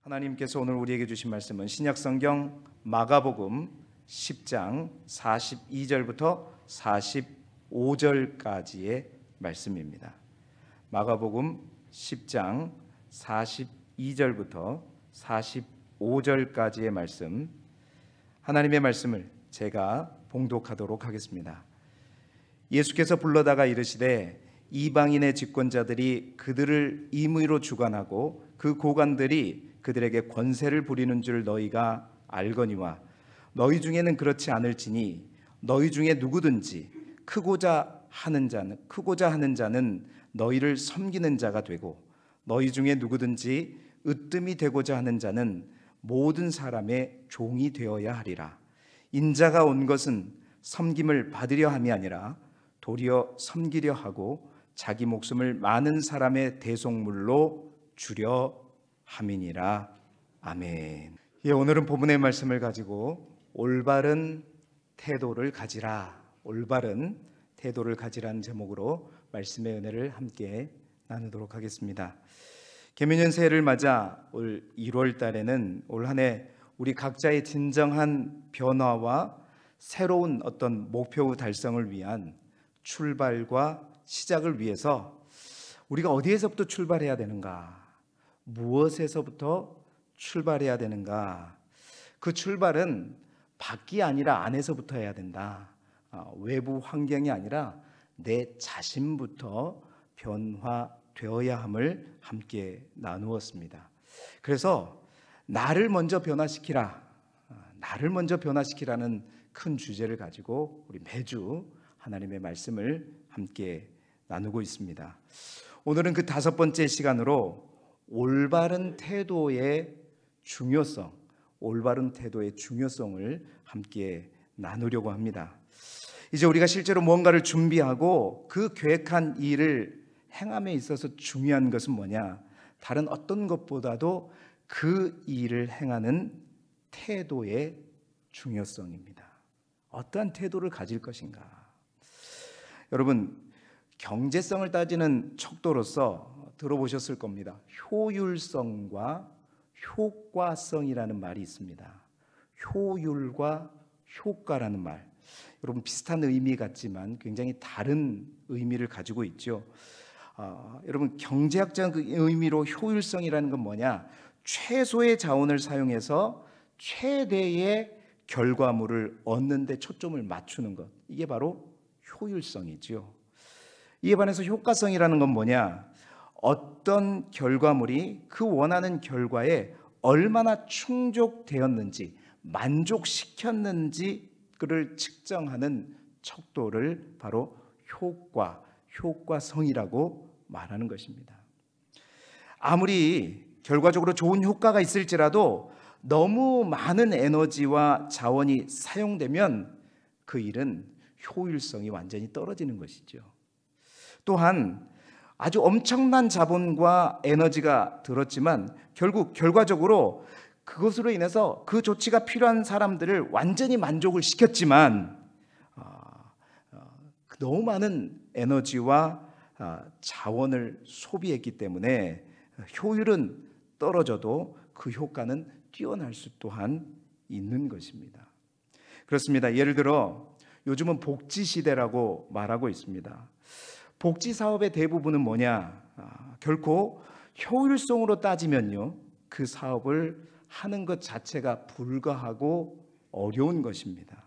하나님께서 오늘 우리에게 주신 말씀은 신약성경 마가복음 10장 42절부터 45절까지의 말씀입니다. 마가복음 10장 42절부터 45절까지의 말씀, 하나님의 말씀을 제가 봉독하도록 하겠습니다. 예수께서 불러다가 이르시되 이방인의 집권자들이 그들을 임의로 주관하고 그 고관들이 그들에게 권세를 부리는 줄 너희가 알거니와 너희 중에는 그렇지 않을지니 너희 중에 누구든지 크고자 하는 자는 너희를 섬기는 자가 되고 너희 중에 누구든지 으뜸이 되고자 하는 자는 모든 사람의 종이 되어야 하리라. 인자가 온 것은 섬김을 받으려 함이 아니라 도리어 섬기려 하고 자기 목숨을 많은 사람의 대속물로 주려 함이니라. 아멘. 오늘은 본문의 말씀을 가지고 올바른 태도를 가지라, 올바른 태도를 가지라는 제목으로 말씀의 은혜를 함께 나누도록 하겠습니다. 개묘년 새해를 맞아 올 1월 달에는 올 한 해 우리 각자의 진정한 변화와 새로운 어떤 목표 달성을 위한 출발과 시작을 위해서 우리가 어디에서부터 출발해야 되는가, 무엇에서부터 출발해야 되는가, 그 출발은 밖이 아니라 안에서부터 해야 된다. 외부 환경이 아니라 내 자신부터 변화되어야 함을 함께 나누었습니다. 그래서 나를 먼저 변화시키라, 나를 먼저 변화시키라는 큰 주제를 가지고 우리 매주 하나님의 말씀을 함께 나누고 있습니다. 오늘은 그 5번째 시간으로 올바른 태도의 중요성, 올바른 태도의 중요성을 함께 나누려고 합니다. 이제 우리가 실제로 무언가를 준비하고 그 계획한 일을 행함에 있어서 중요한 것은 뭐냐? 다른 어떤 것보다도 그 일을 행하는 태도의 중요성입니다. 어떠한 태도를 가질 것인가? 여러분, 경제성을 따지는 척도로서 들어보셨을 겁니다. 효율성과 효과성이라는 말이 있습니다. 효율과 효과라는 말, 여러분 비슷한 의미 같지만 굉장히 다른 의미를 가지고 있죠. 여러분 경제학적 의미로 효율성이라는 건 뭐냐? 최소의 자원을 사용해서 최대의 결과물을 얻는 데 초점을 맞추는 것, 이게 바로 효율성이죠. 이에 반해서 효과성이라는 건 뭐냐? 어떤 결과물이 그 원하는 결과에 얼마나 충족되었는지, 만족시켰는지를 측정하는 척도를 바로 효과성이라고 말하는 것입니다. 아무리 결과적으로 좋은 효과가 있을지라도 너무 많은 에너지와 자원이 사용되면 그 일은 효율성이 완전히 떨어지는 것이죠. 또한 아주 엄청난 자본과 에너지가 들었지만 결국 결과적으로 그것으로 인해서 그 조치가 필요한 사람들을 완전히 만족을 시켰지만 너무 많은 에너지와 자원을 소비했기 때문에 효율은 떨어져도 그 효과는 뛰어날 수 또한 있는 것입니다. 그렇습니다. 예를 들어 요즘은 복지 시대라고 말하고 있습니다. 복지 사업의 대부분은 뭐냐? 결코 효율성으로 따지면요, 그 사업을 하는 것 자체가 불가하고 어려운 것입니다.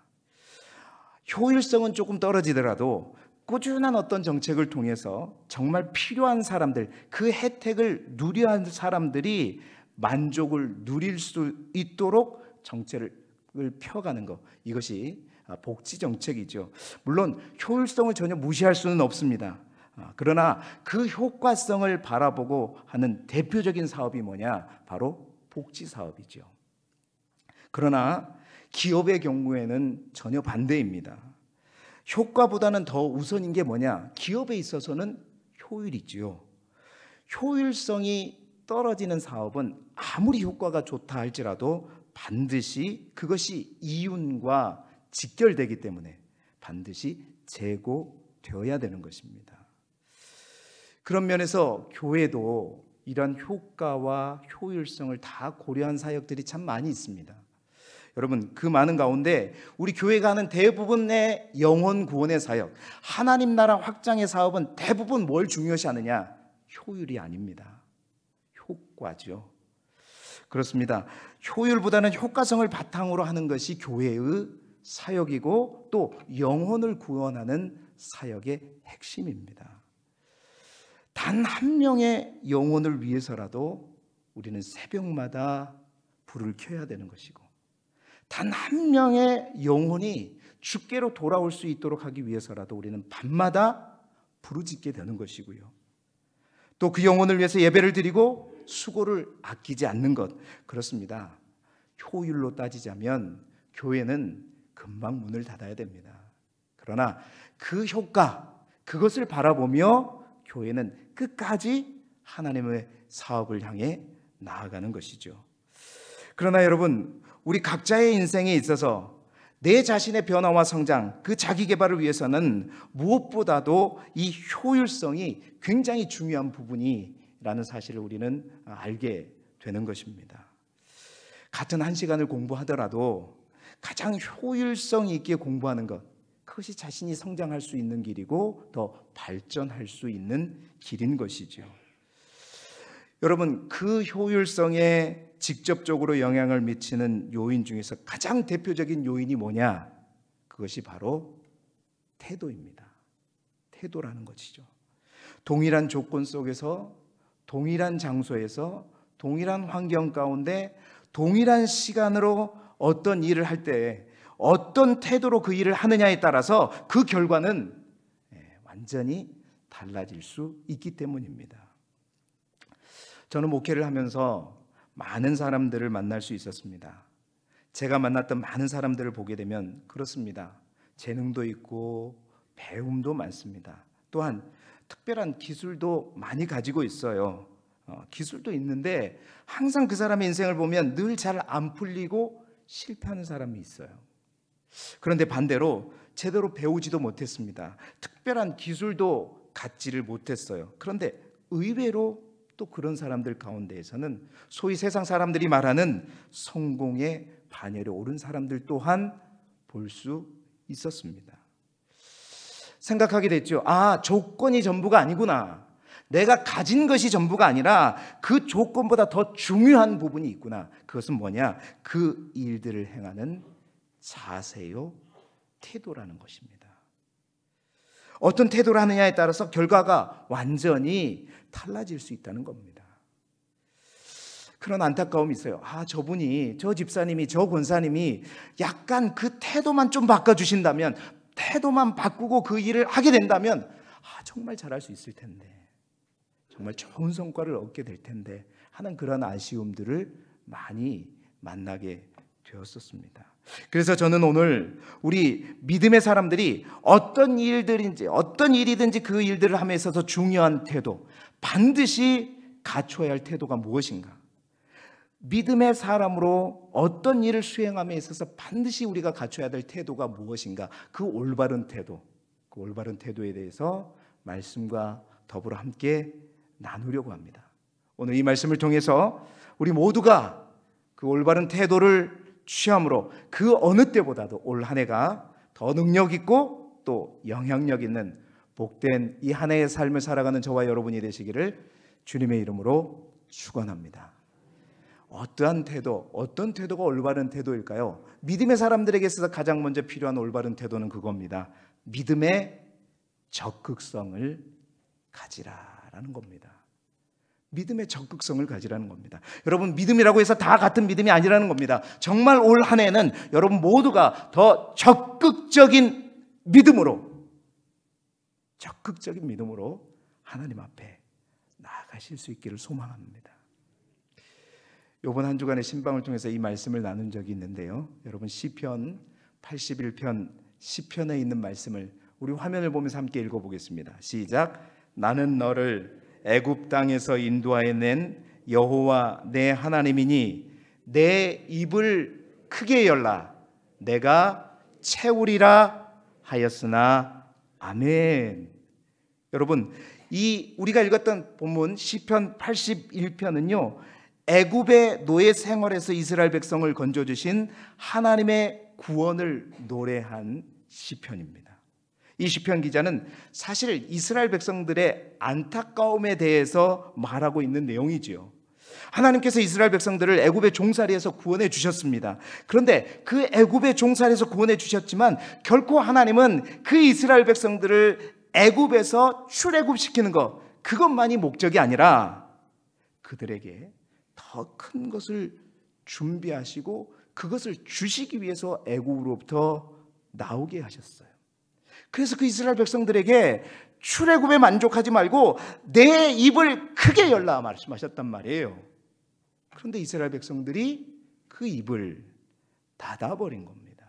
효율성은 조금 떨어지더라도 꾸준한 어떤 정책을 통해서 정말 필요한 사람들, 그 혜택을 누려야 할 사람들이 만족을 누릴 수 있도록 정책을 펴가는 것, 이것이 복지 정책이죠. 물론 효율성을 전혀 무시할 수는 없습니다. 그러나 그 효과성을 바라보고 하는 대표적인 사업이 뭐냐? 바로 복지 사업이죠. 그러나 기업의 경우에는 전혀 반대입니다. 효과보다는 더 우선인 게 뭐냐? 기업에 있어서는 효율이지요. 효율성이 떨어지는 사업은 아무리 효과가 좋다 할지라도 반드시 그것이 이윤과 직결되기 때문에 반드시 재고되어야 되는 것입니다. 그런 면에서 교회도 이런 효과와 효율성을 다 고려한 사역들이 참 많이 있습니다. 여러분, 그 많은 가운데 우리 교회가 하는 대부분의 영혼 구원의 사역, 하나님 나라 확장의 사업은 대부분 뭘 중요시하느냐? 효율이 아닙니다. 효과죠. 그렇습니다. 효율보다는 효과성을 바탕으로 하는 것이 교회의 사역이고 또 영혼을 구원하는 사역의 핵심입니다. 단 한 명의 영혼을 위해서라도 우리는 새벽마다 불을 켜야 되는 것이고, 단 한 명의 영혼이 주께로 돌아올 수 있도록 하기 위해서라도 우리는 밤마다 부르짖게 되는 것이고요. 또 그 영혼을 위해서 예배를 드리고 수고를 아끼지 않는 것, 그렇습니다. 효율로 따지자면 교회는 금방 문을 닫아야 됩니다. 그러나 그 효과, 그것을 바라보며 교회는 끝까지 하나님의 사업을 향해 나아가는 것이죠. 그러나 여러분, 우리 각자의 인생에 있어서 내 자신의 변화와 성장, 그 자기 개발을 위해서는 무엇보다도 이 효율성이 굉장히 중요한 부분이라는 사실을 우리는 알게 되는 것입니다. 같은 한 시간을 공부하더라도 가장 효율성 있게 공부하는 것, 그것이 자신이 성장할 수 있는 길이고 더 발전할 수 있는 길인 것이죠. 여러분, 그 효율성에 직접적으로 영향을 미치는 요인 중에서 가장 대표적인 요인이 뭐냐? 그것이 바로 태도입니다. 태도라는 것이죠. 동일한 조건 속에서, 동일한 장소에서, 동일한 환경 가운데 동일한 시간으로 어떤 일을 할 때 어떤 태도로 그 일을 하느냐에 따라서 그 결과는 완전히 달라질 수 있기 때문입니다. 저는 목회를 하면서 많은 사람들을 만날 수 있었습니다. 제가 만났던 많은 사람들을 보게 되면 그렇습니다. 재능도 있고 배움도 많습니다. 또한 특별한 기술도 많이 가지고 있어요. 기술도 있는데 항상 그 사람의 인생을 보면 늘 잘 안 풀리고 실패하는 사람이 있어요. 그런데 반대로 제대로 배우지도 못했습니다. 특별한 기술도 갖지를 못했어요. 그런데 의외로 또 그런 사람들 가운데에서는 소위 세상 사람들이 말하는 성공의 반열에 오른 사람들 또한 볼 수 있었습니다. 생각하게 됐죠. 조건이 전부가 아니구나. 내가 가진 것이 전부가 아니라 그 조건보다 더 중요한 부분이 있구나. 그것은 뭐냐? 그 일들을 행하는 자세요, 태도라는 것입니다. 어떤 태도를 하느냐에 따라서 결과가 완전히 달라질 수 있다는 겁니다. 그런 안타까움이 있어요. 저분이, 저 집사님이, 저 권사님이 약간 그 태도만 좀 바꿔주신다면, 태도만 바꾸고 그 일을 하게 된다면 정말 잘할 수 있을 텐데, 정말 좋은 성과를 얻게 될 텐데 하는 그런 아쉬움들을 많이 만나게 되었었습니다. 그래서 저는 오늘 우리 믿음의 사람들이 어떤 일이든지 그 일들을 함에 있어서 중요한 태도, 반드시 갖춰야 할 태도가 무엇인가? 믿음의 사람으로 어떤 일을 수행함에 있어서 반드시 우리가 갖춰야 될 태도가 무엇인가? 그 올바른 태도, 그 올바른 태도에 대해서 말씀과 더불어 함께 나누려고 합니다. 오늘 이 말씀을 통해서 우리 모두가 그 올바른 태도를 취함으로 그 어느 때보다도 올 한 해가 더 능력 있고 또 영향력 있는 복된 이 한 해의 삶을 살아가는 저와 여러분이 되시기를 주님의 이름으로 축원합니다. 어떠한 태도, 어떤 태도가 올바른 태도일까요? 믿음의 사람들에게 있어서 가장 먼저 필요한 올바른 태도는 그겁니다. 믿음의 적극성을 가지라라는 겁니다. 믿음의 적극성을 가지라는 겁니다. 여러분, 믿음이라고 해서 다 같은 믿음이 아니라는 겁니다. 정말 올 한 해는 여러분 모두가 더 적극적인 믿음으로 하나님 앞에 나아가실 수 있기를 소망합니다. 이번 한 주간의 신방을 통해서 이 말씀을 나눈 적이 있는데요. 여러분, 시편 81편 시편에 있는 말씀을 우리 화면을 보면서 함께 읽어보겠습니다. 시작. 나는 너를 애굽 땅에서 인도하여 낸 여호와 내 하나님이니 내 입을 크게 열라 내가 채우리라 하였으나 아멘. 여러분, 이 우리가 읽었던 본문 시편 81편은요, 애굽의 노예 생활에서 이스라엘 백성을 건져 주신 하나님의 구원을 노래한 시편입니다. 이 시편 기자는 사실 이스라엘 백성들의 안타까움에 대해서 말하고 있는 내용이지요. 하나님께서 이스라엘 백성들을 애굽의 종살이에서 구원해 주셨습니다. 그런데 그 애굽의 종살이에서 구원해 주셨지만 결코 하나님은 그 이스라엘 백성들을 애굽에서 출애굽시키는 것, 그것만이 목적이 아니라 그들에게 더 큰 것을 준비하시고 그것을 주시기 위해서 애굽으로부터 나오게 하셨어요. 그래서 그 이스라엘 백성들에게 출애굽에 만족하지 말고 내 입을 크게 열라 말씀하셨단 말이에요. 그런데 이스라엘 백성들이 그 입을 닫아버린 겁니다.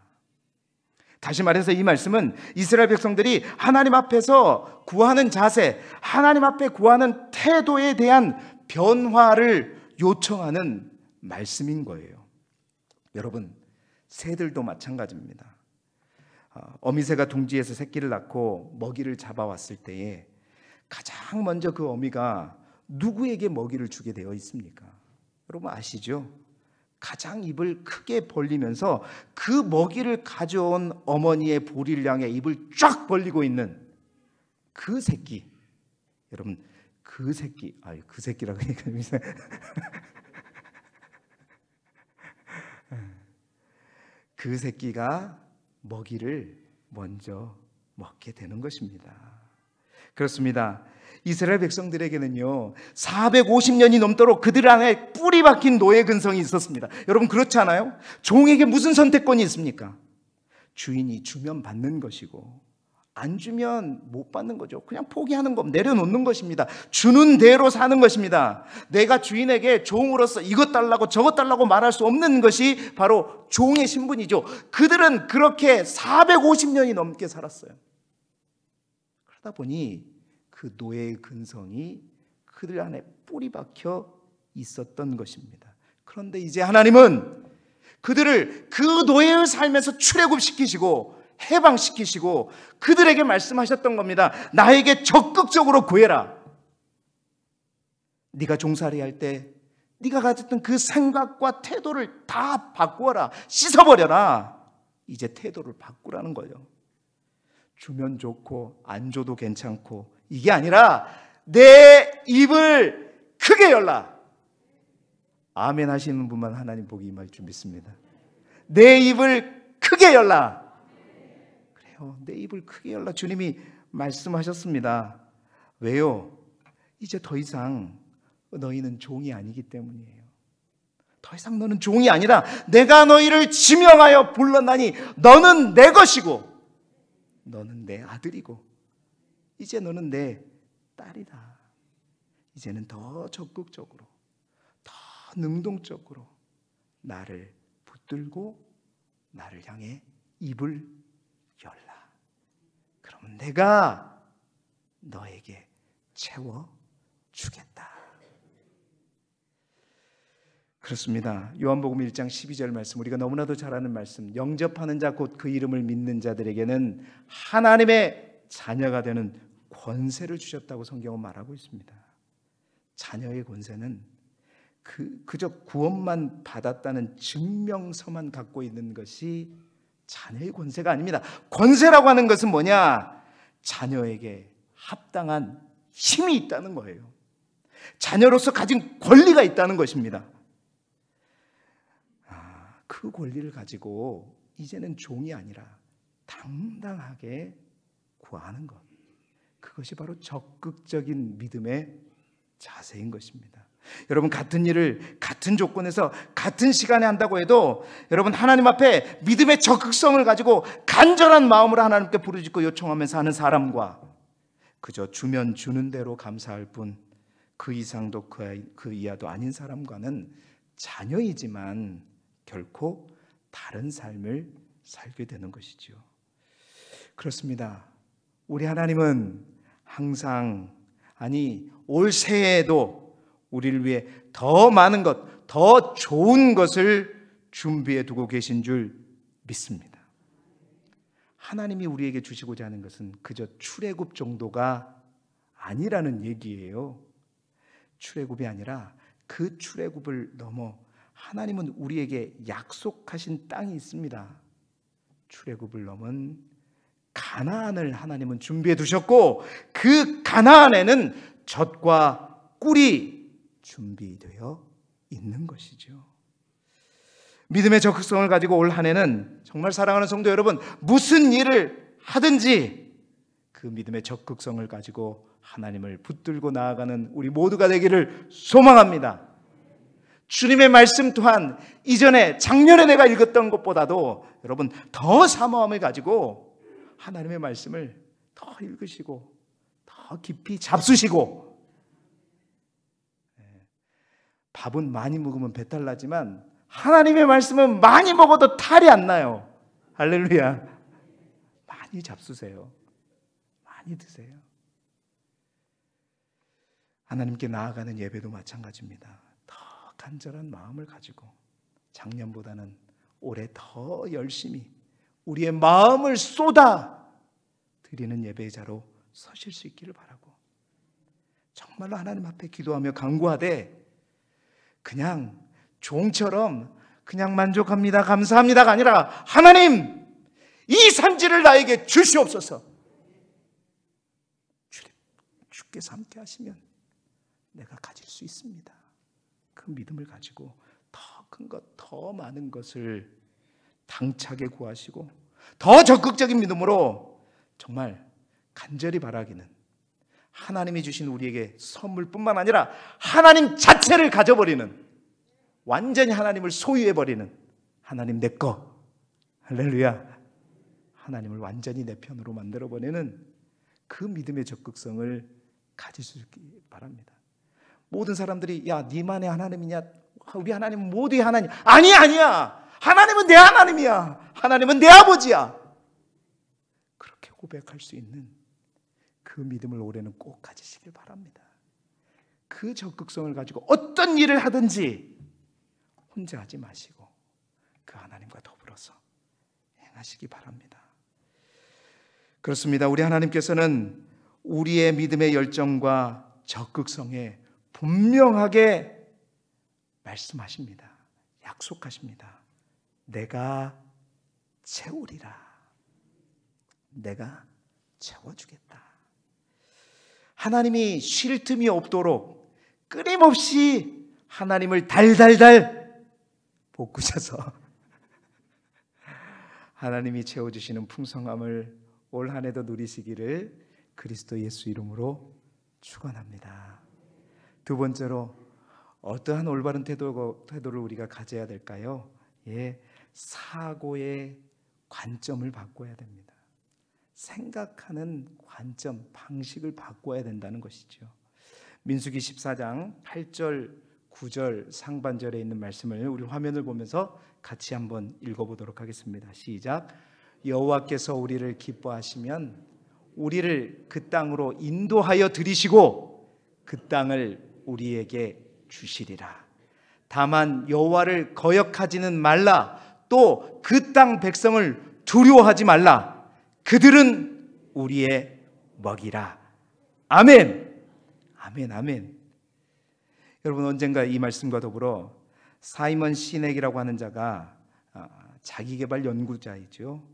다시 말해서 이 말씀은 이스라엘 백성들이 하나님 앞에서 구하는 자세, 하나님 앞에 구하는 태도에 대한 변화를 요청하는 말씀인 거예요. 여러분, 새들도 마찬가지입니다. 어미새가 둥지에서 새끼를 낳고 먹이를 잡아왔을 때에 가장 먼저 그 어미가 누구에게 먹이를 주게 되어 있습니까? 여러분 아시죠? 가장 입을 크게 벌리면서 그 먹이를 가져온 어머니의 보리를 향해 입을 쫙 벌리고 있는 그 새끼. 여러분 그 새끼, 그 새끼라고 얘기하면서 그 새끼가 먹이를 먼저 먹게 되는 것입니다. 그렇습니다. 이스라엘 백성들에게는요 450년이 넘도록 그들 안에 뿌리 박힌 노예 근성이 있었습니다. 여러분 그렇지 않아요? 종에게 무슨 선택권이 있습니까? 주인이 주면 받는 것이고 안 주면 못 받는 거죠. 그냥 포기하는 것, 내려놓는 것입니다. 주는 대로 사는 것입니다. 내가 주인에게 종으로서 이것 달라고 저것 달라고 말할 수 없는 것이 바로 종의 신분이죠. 그들은 그렇게 450년이 넘게 살았어요. 그러다 보니 그 노예의 근성이 그들 안에 뿌리 박혀 있었던 것입니다. 그런데 이제 하나님은 그들을 그 노예의 삶에서 출애굽시키시고 해방시키시고 그들에게 말씀하셨던 겁니다. 나에게 적극적으로 구해라. 네가 종살이 할 때 네가 가졌던 그 생각과 태도를 다 바꾸어라. 씻어버려라. 이제 태도를 바꾸라는 거예요. 주면 좋고 안 줘도 괜찮고 이게 아니라 내 입을 크게 열라. 아멘 하시는 분만 하나님 복이 임할 줄 믿습니다. 내 입을 크게 열라. 그래요. 내 입을 크게 열라. 주님이 말씀하셨습니다. 왜요? 이제 더 이상 너희는 종이 아니기 때문이에요. 더 이상 너는 종이 아니라 내가 너희를 지명하여 불렀나니 너는 내 것이고 너는 내 아들이고 이제 너는 내 딸이다. 이제는 더 적극적으로 더 능동적으로 나를 붙들고 나를 향해 입을 열라. 그러면 내가 너에게 채워주겠다. 그렇습니다. 요한복음 1장 12절 말씀, 우리가 너무나도 잘 아는 말씀, 영접하는 자 곧 그 이름을 믿는 자들에게는 하나님의 자녀가 되는 권세를 주셨다고 성경은 말하고 있습니다. 자녀의 권세는 그저 구원만 받았다는 증명서만 갖고 있는 것이 자녀의 권세가 아닙니다. 권세라고 하는 것은 뭐냐? 자녀에게 합당한 힘이 있다는 거예요. 자녀로서 가진 권리가 있다는 것입니다. 그 권리를 가지고 이제는 종이 아니라 당당하게 구하는 것, 그것이 바로 적극적인 믿음의 자세인 것입니다. 여러분, 같은 일을 같은 조건에서 같은 시간에 한다고 해도 여러분 하나님 앞에 믿음의 적극성을 가지고 간절한 마음으로 하나님께 부르짖고 요청하면서 하는 사람과 그저 주면 주는 대로 감사할 뿐 그 이상도 그 이하도 아닌 사람과는 자녀이지만 결코 다른 삶을 살게 되는 것이죠. 그렇습니다. 우리 하나님은 항상, 아니 올 새해에도 우리를 위해 더 많은 것, 더 좋은 것을 준비해 두고 계신 줄 믿습니다. 하나님이 우리에게 주시고자 하는 것은 그저 출애굽 정도가 아니라는 얘기예요. 출애굽이 아니라 그 출애굽을 넘어 하나님은 우리에게 약속하신 땅이 있습니다. 출애굽을 넘은 가나안을 하나님은 준비해 두셨고, 그 가나안에는 젖과 꿀이 준비되어 있는 것이죠. 믿음의 적극성을 가지고 올 한 해는 정말 사랑하는 성도 여러분, 무슨 일을 하든지 그 믿음의 적극성을 가지고 하나님을 붙들고 나아가는 우리 모두가 되기를 소망합니다. 주님의 말씀 또한 이전에 작년에 내가 읽었던 것보다도 여러분 더 사모함을 가지고 하나님의 말씀을 더 읽으시고 더 깊이 잡수시고, 밥은 많이 먹으면 배탈 나지만 하나님의 말씀은 많이 먹어도 탈이 안 나요. 할렐루야. 많이 잡수세요. 많이 드세요. 하나님께 나아가는 예배도 마찬가지입니다. 더 간절한 마음을 가지고 작년보다는 올해 더 열심히 우리의 마음을 쏟아 드리는 예배자로 서실 수 있기를 바라고, 정말로 하나님 앞에 기도하며 간구하되 그냥 종처럼 그냥 만족합니다, 감사합니다가 아니라 하나님, 이 산지를 나에게 주시옵소서. 주께서 함께 하시면 내가 가질 수 있습니다. 그 믿음을 가지고 더 큰 것, 더 많은 것을 당차게 구하시고 더 적극적인 믿음으로 정말 간절히 바라기는 하나님이 주신 우리에게 선물뿐만 아니라 하나님 자체를 가져버리는, 완전히 하나님을 소유해버리는, 하나님 내 거, 할렐루야, 하나님을 완전히 내 편으로 만들어버리는 그 믿음의 적극성을 가질 수 있기 바랍니다. 모든 사람들이 야 니만의 하나님이냐, 우리 하나님은 모두의 하나님, 아니야, 하나님은 내 하나님이야, 하나님은 내 아버지야, 그렇게 고백할 수 있는 그 믿음을 올해는 꼭 가지시길 바랍니다. 그 적극성을 가지고 어떤 일을 하든지 혼자 하지 마시고 그 하나님과 더불어서 행하시기 바랍니다. 그렇습니다. 우리 하나님께서는 우리의 믿음의 열정과 적극성에 분명하게 말씀하십니다. 약속하십니다. 내가 채우리라. 내가 채워주겠다. 하나님이 쉴 틈이 없도록 끊임없이 하나님을 달달달 볶으셔서 하나님이 채워주시는 풍성함을 올 한 해도 누리시기를 그리스도 예수 이름으로 축원합니다. 두 번째로 어떠한 올바른 태도를 우리가 가져야 될까요? 사고의 관점을 바꿔야 됩니다. 생각하는 관점, 방식을 바꿔야 된다는 것이죠. 민수기 14장 8절, 9절 상반절에 있는 말씀을 우리 화면을 보면서 같이 한번 읽어보도록 하겠습니다. 시작. 여호와께서 우리를 기뻐하시면 우리를 그 땅으로 인도하여 들이시고 그 땅을 우리에게 주시리라. 다만 여호와를 거역하지는 말라. 또 그 땅 백성을 두려워하지 말라. 그들은 우리의 먹이라. 아멘. 아멘. 아멘. 여러분, 언젠가 이 말씀과 더불어 사이먼 시넥이라고 하는 자가 자기개발 연구자이죠.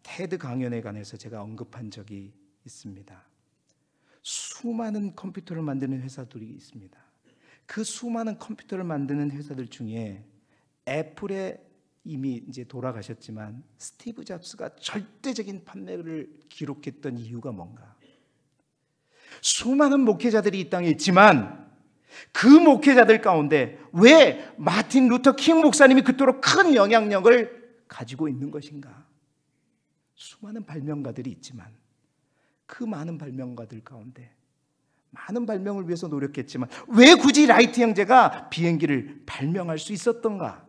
테드 강연에 관해서 제가 언급한 적이 있습니다. 수많은 컴퓨터를 만드는 회사들이 있습니다. 그 수많은 컴퓨터를 만드는 회사들 중에 애플에 이미 이제 돌아가셨지만 스티브 잡스가 절대적인 판매를 기록했던 이유가 뭔가? 수많은 목회자들이 이 땅에 있지만 그 목회자들 가운데 왜 마틴 루터 킹 목사님이 그토록 큰 영향력을 가지고 있는 것인가? 수많은 발명가들이 있지만 그 많은 발명가들 가운데 많은 발명을 위해서 노력했지만 왜 굳이 라이트 형제가 비행기를 발명할 수 있었던가?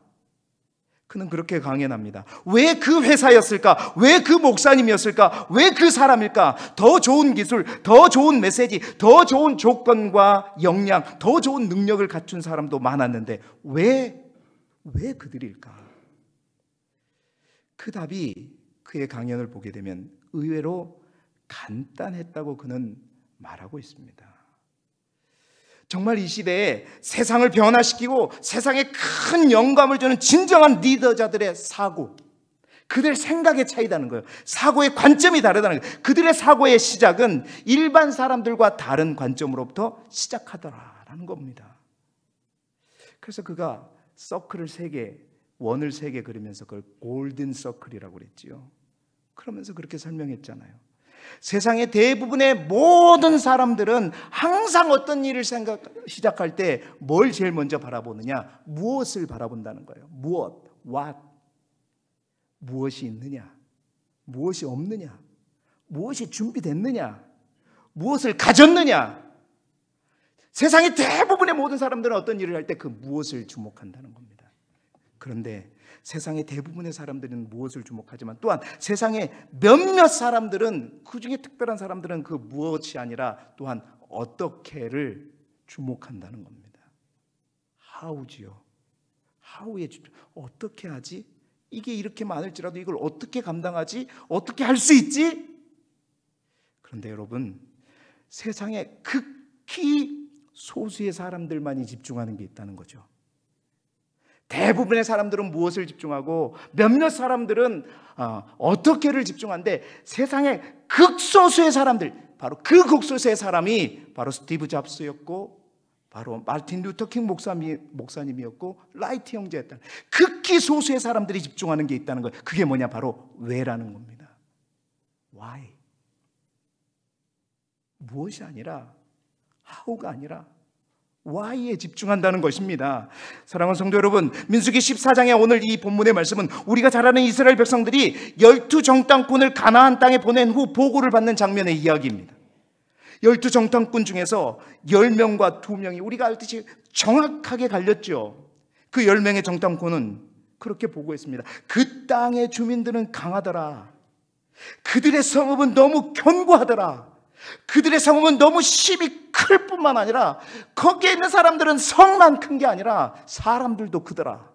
그는 그렇게 강연합니다. 왜 그 회사였을까? 왜 그 목사님이었을까? 왜 그 사람일까? 더 좋은 기술, 더 좋은 메시지, 더 좋은 조건과 역량, 더 좋은 능력을 갖춘 사람도 많았는데 왜 그들일까? 그 답이 그의 강연을 보게 되면 의외로 간단했다고 그는 말하고 있습니다. 정말 이 시대에 세상을 변화시키고 세상에 큰 영감을 주는 진정한 리더자들의 사고, 그들의 생각의 차이다는 거예요. 사고의 관점이 다르다는 거예요. 그들의 사고의 시작은 일반 사람들과 다른 관점으로부터 시작하더라라는 겁니다. 그래서 그가 서클을 3개, 원을 3개 그리면서 그걸 골든 서클이라고 그랬지요. 그러면서 그렇게 설명했잖아요. 세상의 대부분의 모든 사람들은 항상 어떤 일을 시작할 때 뭘 제일 먼저 바라보느냐? 무엇을 바라본다는 거예요. 무엇? what? 무엇이 있느냐? 무엇이 없느냐? 무엇이 준비됐느냐? 무엇을 가졌느냐? 세상의 대부분의 모든 사람들은 어떤 일을 할 때 그 무엇을 주목한다는 겁니다. 그런데 세상의 대부분의 사람들은 무엇을 주목하지만 또한 세상의 몇몇 사람들은, 그 중에 특별한 사람들은 그 무엇이 아니라 또한 어떻게를 주목한다는 겁니다. how지요. how에 집중. 어떻게 하지? 이게 이렇게 많을지라도 이걸 어떻게 감당하지? 어떻게 할 수 있지? 그런데 여러분, 세상에 극히 소수의 사람들만이 집중하는 게 있다는 거죠. 대부분의 사람들은 무엇을 집중하고 몇몇 사람들은 어떻게를 집중하는데, 세상의 극소수의 사람들, 바로 그 극소수의 사람이 바로 스티브 잡스였고 바로 마틴 루터 킹 목사님이었고 라이트 형제였다. 극히 소수의 사람들이 집중하는 게 있다는 거예요. 그게 뭐냐? 바로 왜라는 겁니다. Why? 무엇이 아니라, how가 아니라 Why에 집중한다는 것입니다. 사랑하는 성도 여러분, 민수기 14장의 오늘 이 본문의 말씀은 우리가 잘 아는 이스라엘 백성들이 12정탐꾼을 가나안 땅에 보낸 후 보고를 받는 장면의 이야기입니다. 12정탐꾼 중에서 10명과 2명이 우리가 알듯이 정확하게 갈렸죠. 그 10명의 정탐꾼은 그렇게 보고했습니다. 그 땅의 주민들은 강하더라. 그들의 성읍은 너무 견고하더라. 그들의 성읍은 너무 심이 클 뿐만 아니라 거기에 있는 사람들은 성만 큰 게 아니라 사람들도 크더라.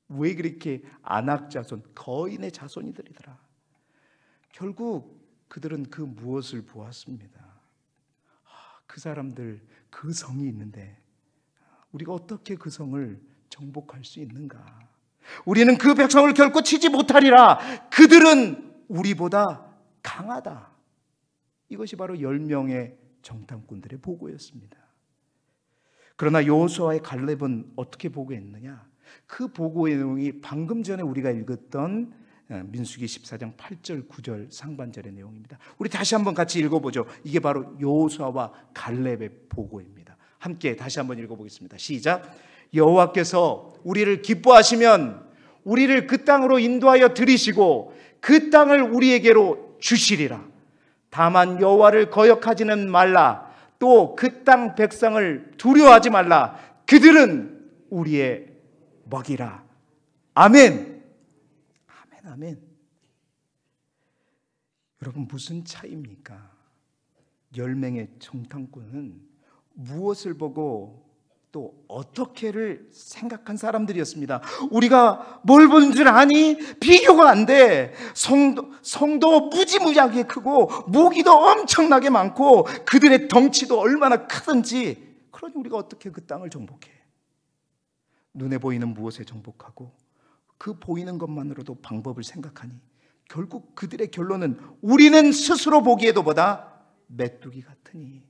왜 그렇게 아낙 자손, 거인의 자손이들이더라. 결국 그들은 그 무엇을 보았습니다. 그 사람들, 그 성이 있는데 우리가 어떻게 그 성을 정복할 수 있는가? 우리는 그 백성을 결코 치지 못하리라. 그들은 우리보다 강하다. 이것이 바로 10명의 정탐꾼들의 보고였습니다. 그러나 여호수아의 갈렙은 어떻게 보고했느냐? 그 보고의 내용이 방금 전에 우리가 읽었던 민수기 14장 8절 9절 상반절의 내용입니다. 우리 다시 한번 같이 읽어보죠. 이게 바로 여호수아와 갈렙의 보고입니다. 함께 다시 한번 읽어보겠습니다. 시작. 여호와께서 우리를 기뻐하시면 우리를 그 땅으로 인도하여 들이시고 그 땅을 우리에게로 주시리라. 다만 여호와를 거역하지는 말라. 또 그 땅 백성을 두려워하지 말라. 그들은 우리의 먹이라. 아멘. 아멘, 아멘. 여러분, 무슨 차이입니까? 10명의 정탐꾼은 무엇을 보고 또 어떻게를 생각한 사람들이었습니다. 우리가 뭘 본 줄 아니? 비교가 안 돼. 성도 무지무지하게 크고 무기도 엄청나게 많고 그들의 덩치도 얼마나 크든지, 그러니 우리가 어떻게 그 땅을 정복해? 눈에 보이는 무엇에 정복하고 그 보이는 것만으로도 방법을 생각하니 결국 그들의 결론은 우리는 스스로 보기에도 보다 메뚜기 같으니.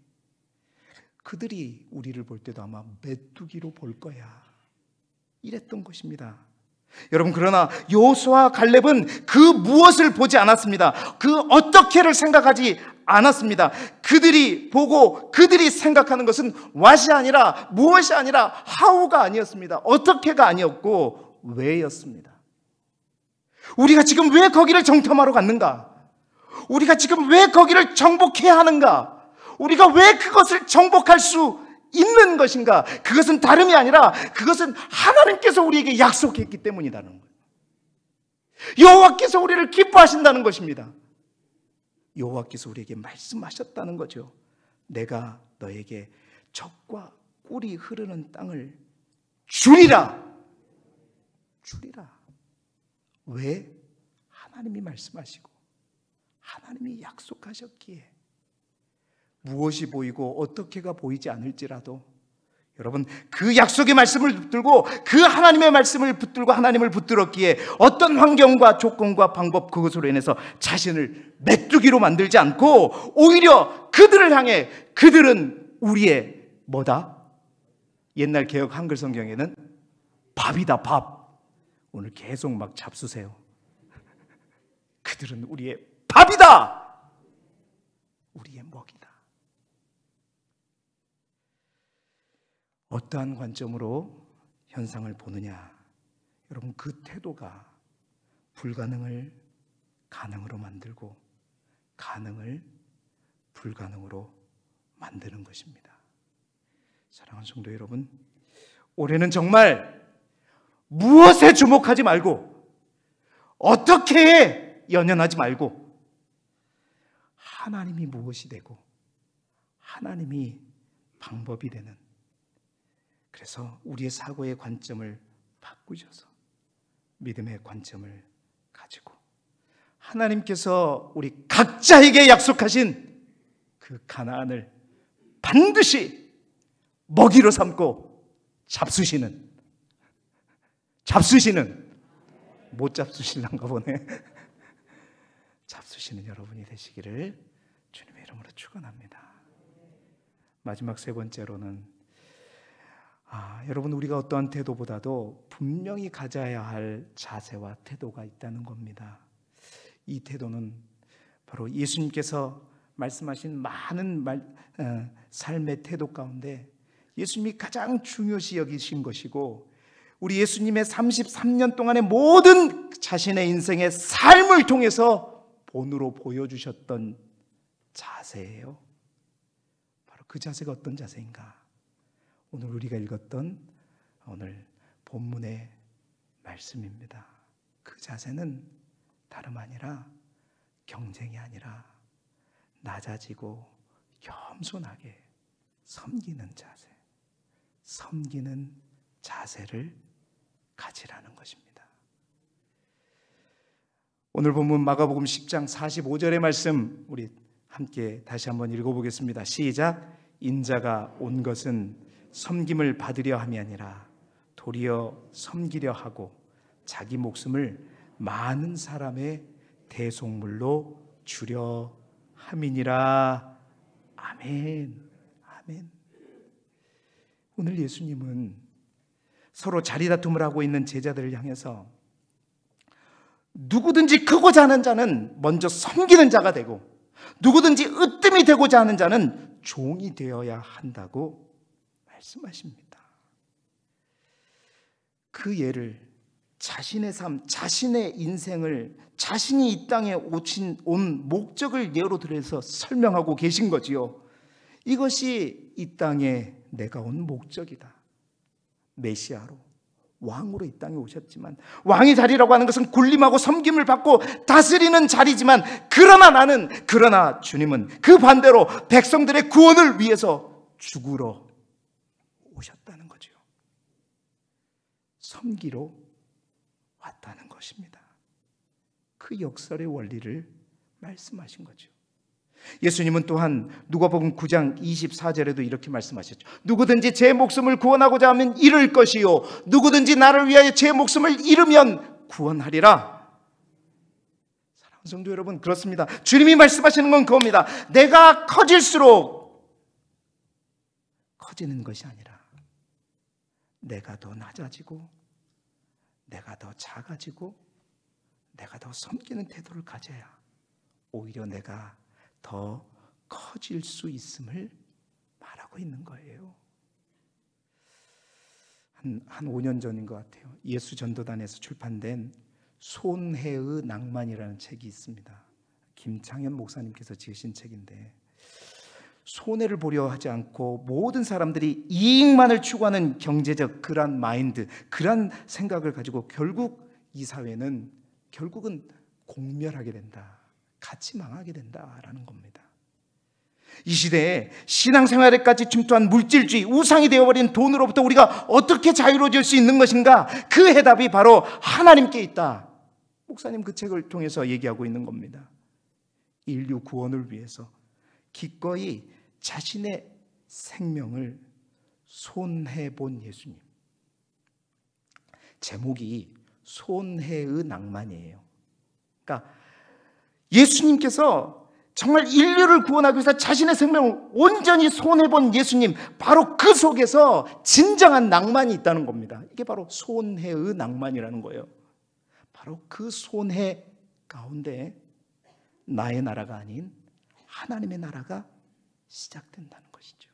그들이 우리를 볼 때도 아마 메뚜기로 볼 거야, 이랬던 것입니다. 여러분, 그러나 여호수아와 갈렙은 그 무엇을 보지 않았습니다. 그 어떻게를 생각하지 않았습니다. 그들이 보고 그들이 생각하는 것은 what이 아니라, 무엇이 아니라 how가 아니었습니다. 어떻게가 아니었고 왜였습니다. 우리가 지금 왜 거기를 정탐하러 갔는가? 우리가 지금 왜 거기를 정복해야 하는가? 우리가 왜 그것을 정복할 수 있는 것인가? 그것은 다름이 아니라 그것은 하나님께서 우리에게 약속했기 때문이라는 거예요. 여호와께서 우리를 기뻐하신다는 것입니다. 여호와께서 우리에게 말씀하셨다는 거죠. 내가 너에게 젖과 꿀이 흐르는 땅을 주리라. 주리라. 왜? 하나님이 말씀하시고 하나님이 약속하셨기에. 무엇이 보이고 어떻게가 보이지 않을지라도 여러분 그 약속의 말씀을 붙들고 그 하나님의 말씀을 붙들고 하나님을 붙들었기에 어떤 환경과 조건과 방법 그것으로 인해서 자신을 메뚜기로 만들지 않고 오히려 그들을 향해 그들은 우리의 뭐다? 옛날 개역 한글 성경에는 밥이다 밥. 오늘 계속 막 잡수세요. 그들은 우리의 밥이다. 우리의 먹이다. 어떠한 관점으로 현상을 보느냐? 여러분 그 태도가 불가능을 가능으로 만들고 가능을 불가능으로 만드는 것입니다. 사랑하는 성도 여러분, 올해는 정말 무엇에 주목하지 말고 어떻게 해 연연하지 말고 하나님이 무엇이 되고 하나님이 방법이 되는, 그래서 우리의 사고의 관점을 바꾸셔서 믿음의 관점을 가지고 하나님께서 우리 각자에게 약속하신 그 가나안을 반드시 먹이로 삼고 잡수시는 못 잡수실란가 보네. 잡수시는 여러분이 되시기를 주님의 이름으로 축원합니다. 마지막 세 번째로는 여러분 우리가 어떠한 태도보다도 분명히 가져야 할 자세와 태도가 있다는 겁니다. 이 태도는 바로 예수님께서 말씀하신 많은 삶의 태도 가운데 예수님이 가장 중요시 여기신 것이고 우리 예수님의 33년 동안의 모든 자신의 인생의 삶을 통해서 본으로 보여주셨던 자세예요. 바로 그 자세가 어떤 자세인가? 오늘 우리가 읽었던 오늘 본문의 말씀입니다. 그 자세는 다름 아니라 경쟁이 아니라 낮아지고 겸손하게 섬기는 자세, 섬기는 자세를 가지라는 것입니다. 오늘 본문 마가복음 10장 45절의 말씀 우리 함께 다시 한번 읽어보겠습니다. 시작. 인자가 온 것은 섬김을 받으려 함이 아니라 도리어 섬기려 하고 자기 목숨을 많은 사람의 대속물로 주려 함이니라. 아멘. 아멘. 오늘 예수님은 서로 자리다툼을 하고 있는 제자들을 향해서 누구든지 크고자 하는 자는 먼저 섬기는 자가 되고 누구든지 으뜸이 되고자 하는 자는 종이 되어야 한다고 말씀하십니다. 그 예를 자신의 삶, 자신의 인생을 자신이 이 땅에 온 목적을 예로 들어서 설명하고 계신 거지요. 이것이 이 땅에 내가 온 목적이다. 메시아로 왕으로 이 땅에 오셨지만 왕의 자리라고 하는 것은 군림하고 섬김을 받고 다스리는 자리지만 그러나 주님은 그 반대로 백성들의 구원을 위해서 죽으러 오셨다는 거죠. 섬기러 왔다는 것입니다. 그 역설의 원리를 말씀하신 거죠. 예수님은 또한 누가복음 9장 24절에도 이렇게 말씀하셨죠. 누구든지 제 목숨을 구원하고자 하면 잃을 것이요 누구든지 나를 위하여 제 목숨을 잃으면 구원하리라. 사랑하는 성도 여러분, 그렇습니다. 주님이 말씀하시는 건 그겁니다. 내가 커질수록 커지는 것이 아니라 내가 더 낮아지고 내가 더 작아지고 내가 더 섬기는 태도를 가져야 오히려 내가 더 커질 수 있음을 말하고 있는 거예요. 한 5년 전인 것 같아요. 예수전도단에서 출판된 손해의 낭만이라는 책이 있습니다. 김창현 목사님께서 지으신 책인데 손해를 보려 하지 않고 모든 사람들이 이익만을 추구하는 경제적 그런 마인드, 그런 생각을 가지고 결국 이 사회는 결국은 공멸하게 된다. 같이 망하게 된다라는 겁니다. 이 시대에 신앙생활에까지 침투한 물질주의, 우상이 되어버린 돈으로부터 우리가 어떻게 자유로워질 수 있는 것인가? 그 해답이 바로 하나님께 있다. 목사님 그 책을 통해서 얘기하고 있는 겁니다. 인류 구원을 위해서 기꺼이 자신의 생명을 손해본 예수님. 제목이 손해의 낭만이에요. 그러니까 예수님께서 정말 인류를 구원하기 위해서 자신의 생명을 온전히 손해본 예수님, 바로 그 속에서 진정한 낭만이 있다는 겁니다. 이게 바로 손해의 낭만이라는 거예요. 바로 그 손해 가운데 나의 나라가 아닌 하나님의 나라가 시작된다는 것이죠.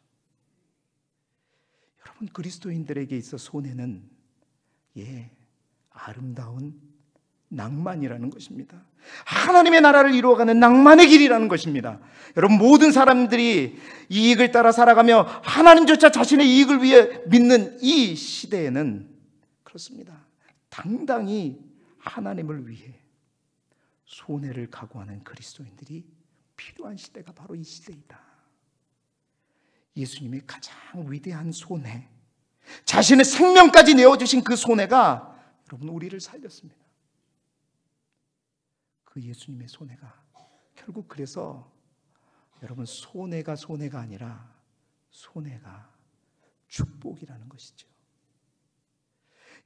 여러분, 그리스도인들에게 있어 손해는 아름다운 낭만이라는 것입니다. 하나님의 나라를 이루어가는 낭만의 길이라는 것입니다. 여러분, 모든 사람들이 이익을 따라 살아가며 하나님조차 자신의 이익을 위해 믿는 이 시대에는 그렇습니다. 당당히 하나님을 위해 손해를 각오하는 그리스도인들이 필요한 시대가 바로 이 시대이다. 예수님의 가장 위대한 손해, 자신의 생명까지 내어주신 그 손해가 여러분 우리를 살렸습니다. 그 예수님의 손해가 결국 그래서 여러분 손해가 아니라 손해가 축복이라는 것이죠.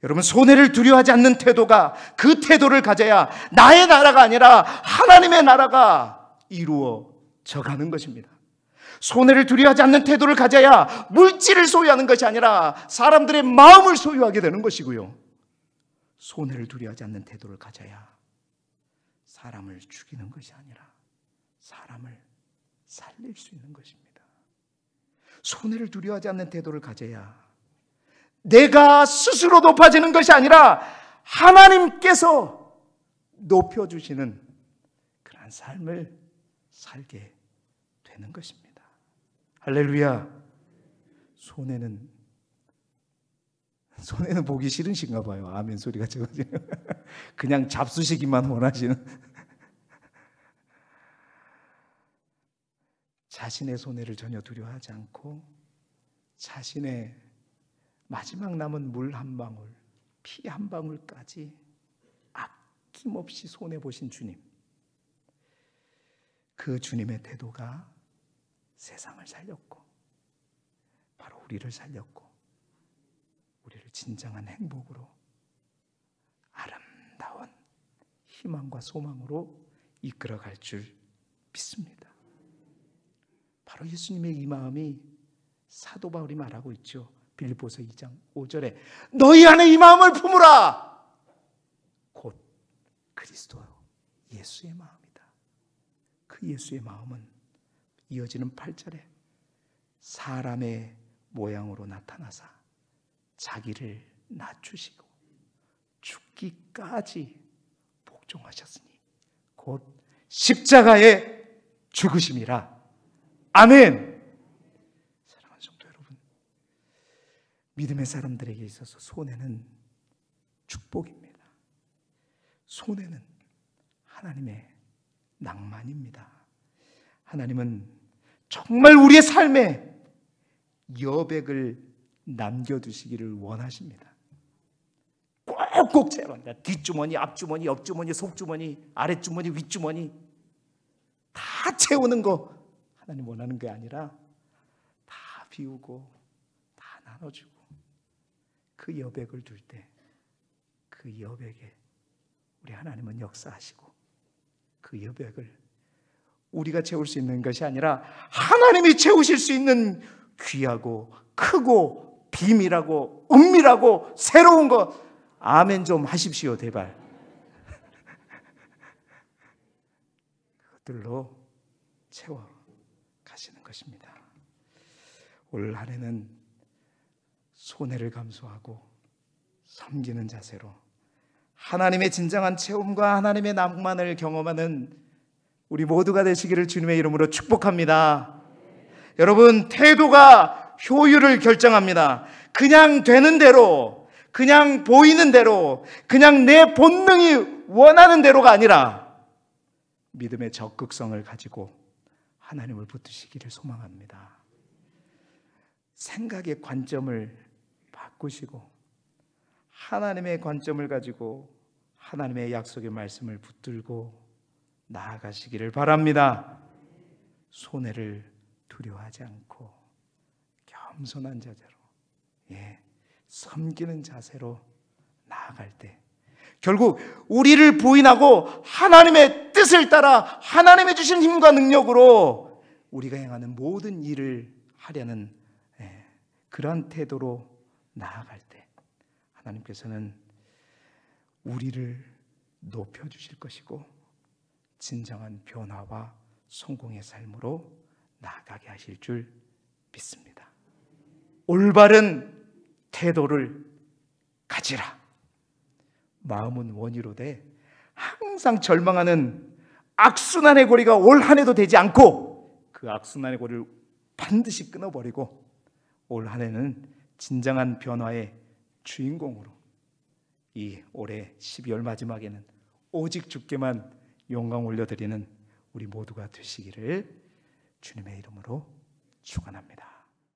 여러분, 손해를 두려워하지 않는 태도가, 그 태도를 가져야 나의 나라가 아니라 하나님의 나라가 이루어져 가는 것입니다. 손해를 두려워하지 않는 태도를 가져야 물질을 소유하는 것이 아니라 사람들의 마음을 소유하게 되는 것이고요. 손해를 두려워하지 않는 태도를 가져야 사람을 죽이는 것이 아니라 사람을 살릴 수 있는 것입니다. 손해를 두려워하지 않는 태도를 가져야 내가 스스로 높아지는 것이 아니라 하나님께서 높여주시는 그러한 삶을 살게 되는 것입니다. 할렐루야. 손해는 보기 싫으신가 봐요. 아멘 소리가 적어지는. 그냥 잡수시기만 원하시는. 자신의 손해를 전혀 두려워하지 않고 자신의 마지막 남은 물 한 방울, 피 한 방울까지 아낌없이 손해보신 주님. 그 주님의 태도가 세상을 살렸고 바로 우리를 살렸고 우리를 진정한 행복으로, 아름다운 희망과 소망으로 이끌어갈 줄 믿습니다. 바로 예수님의 이 마음이 사도 바울이 말하고 있죠. 빌립보서 2장 5절에 너희 안에 이 마음을 품으라. 곧 그리스도 예수의 마음이다. 그 예수의 마음은 이어지는 8절에 사람의 모양으로 나타나사 자기를 낮추시고 죽기까지 복종하셨으니 곧 십자가에 죽으심이라. 아멘. 사랑하는 성도 여러분, 믿음의 사람들에게 있어서 손해는 축복입니다. 손해는 하나님의 낭만입니다. 하나님은 정말 우리의 삶에 여백을 남겨두시기를 원하십니다. 꼭꼭 채워갑니다. 뒷주머니, 앞주머니, 옆주머니, 속주머니, 아랫주머니, 윗주머니 다 채우는 거 하나님 원하는 게 아니라 다 비우고 다 나눠주고 그 여백을 둘 때 그 여백에 우리 하나님은 역사하시고 그 여백을 우리가 채울 수 있는 것이 아니라 하나님이 채우실 수 있는 귀하고 크고 비밀하고 은밀하고 새로운 것, 아멘 좀 하십시오 제발. 그것들로 채워 가시는 것입니다. 올 한 해는 손해를 감수하고 섬기는 자세로 하나님의 진정한 체험과 하나님의 낭만을 경험하는 우리 모두가 되시기를 주님의 이름으로 축복합니다. 여러분, 태도가 효율을 결정합니다. 그냥 되는 대로, 그냥 보이는 대로, 그냥 내 본능이 원하는 대로가 아니라 믿음의 적극성을 가지고 하나님을 붙드시기를 소망합니다. 생각의 관점을 바꾸시고 하나님의 관점을 가지고 하나님의 약속의 말씀을 붙들고 나아가시기를 바랍니다. 손해를 두려워하지 않고 겸손한 자세로, 섬기는 자세로 나아갈 때 결국 우리를 부인하고 하나님의 뜻을 따라 하나님의 주신 힘과 능력으로 우리가 행하는 모든 일을 하려는 그러한 태도로 나아갈 때 하나님께서는 우리를 높여주실 것이고 진정한 변화와 성공의 삶으로 나아가게 하실 줄 믿습니다. 올바른 태도를 가지라. 마음은 원이로되 항상 절망하는 악순환의 고리가 올 한 해도 되지 않고 그 악순환의 고리를 반드시 끊어버리고 올 한 해는 진정한 변화의 주인공으로 이 올해 12월 마지막에는 오직 주께만 영광 올려드리는 우리 모두가 되시기를 주님의 이름으로 축원합니다.